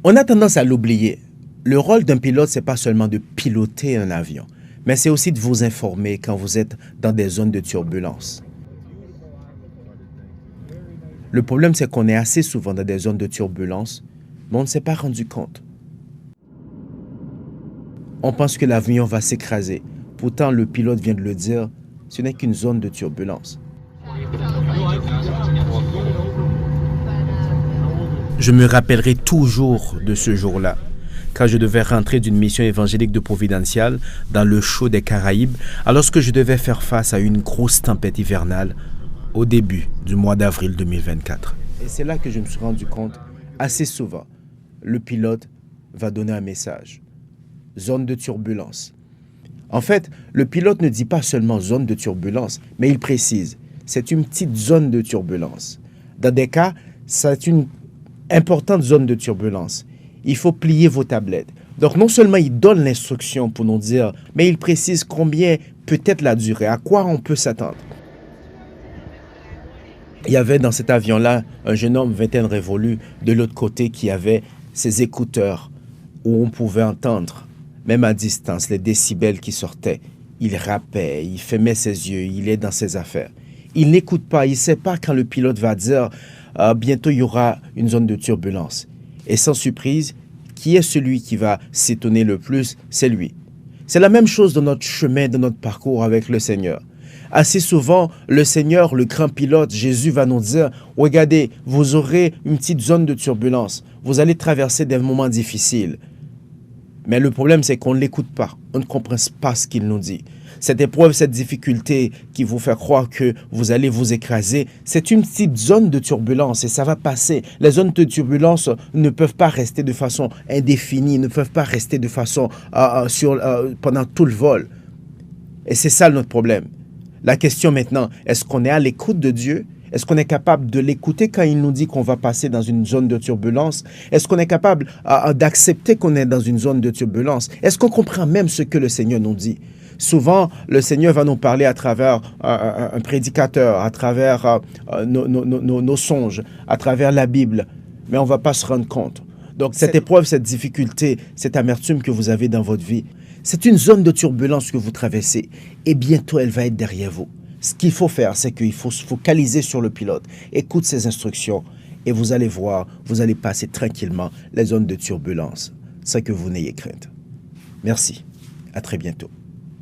On a tendance à l'oublier. Le rôle d'un pilote, ce n'est pas seulement de piloter un avion, mais c'est aussi de vous informer quand vous êtes dans des zones de turbulence. Le problème, c'est qu'on est assez souvent dans des zones de turbulence, mais on ne s'est pas rendu compte. On pense que l'avion va s'écraser. Pourtant, le pilote vient de le dire, ce n'est qu'une zone de turbulence. Je me rappellerai toujours de ce jour-là, quand je devais rentrer d'une mission évangélique de Providencial dans le chaud des Caraïbes, alors que je devais faire face à une grosse tempête hivernale au début du mois d'avril 2024. Et c'est là que je me suis rendu compte, assez souvent, le pilote va donner un message. Zone de turbulence. En fait, le pilote ne dit pas seulement zone de turbulence, mais il précise, c'est une petite zone de turbulence. Dans des cas, c'est une importante zone de turbulence. Il faut plier vos tablettes. Donc, non seulement il donne l'instruction pour nous dire, mais il précise combien peut être la durée, à quoi on peut s'attendre. Il y avait dans cet avion-là un jeune homme, vingtaine révolue, de l'autre côté, qui avait ses écouteurs où on pouvait entendre, même à distance, les décibels qui sortaient. Il rappait, il fermait ses yeux, il est dans ses affaires. Il n'écoute pas, il ne sait pas quand le pilote va dire bientôt il y aura une zone de turbulence. Et sans surprise, qui est celui qui va s'étonner le plus? C'est lui. C'est la même chose dans notre chemin, dans notre parcours avec le Seigneur. Assez souvent, le Seigneur, le grand pilote, Jésus va nous dire, regardez, vous aurez une petite zone de turbulence. Vous allez traverser des moments difficiles. Mais le problème, c'est qu'on ne l'écoute pas. On ne comprend pas ce qu'il nous dit. Cette épreuve, cette difficulté qui vous fait croire que vous allez vous écraser, c'est une petite zone de turbulence et ça va passer. Les zones de turbulence ne peuvent pas rester de façon indéfinie, ne peuvent pas rester de façon pendant tout le vol. Et c'est ça notre problème. La question maintenant, est-ce qu'on est à l'écoute de Dieu? Est-ce qu'on est capable de l'écouter quand il nous dit qu'on va passer dans une zone de turbulence? Est-ce qu'on est capable d'accepter qu'on est dans une zone de turbulence? Est-ce qu'on comprend même ce que le Seigneur nous dit? Souvent, le Seigneur va nous parler à travers un prédicateur, à travers nos songes, à travers la Bible, mais on ne va pas se rendre compte. Donc, cette épreuve, cette difficulté, cette amertume que vous avez dans votre vie, c'est une zone de turbulence que vous traversez et bientôt, elle va être derrière vous. Ce qu'il faut faire, c'est qu'il faut se focaliser sur le pilote. Écoute ses instructions et vous allez voir, vous allez passer tranquillement les zones de turbulence sans que vous n'ayez crainte. Merci. À très bientôt.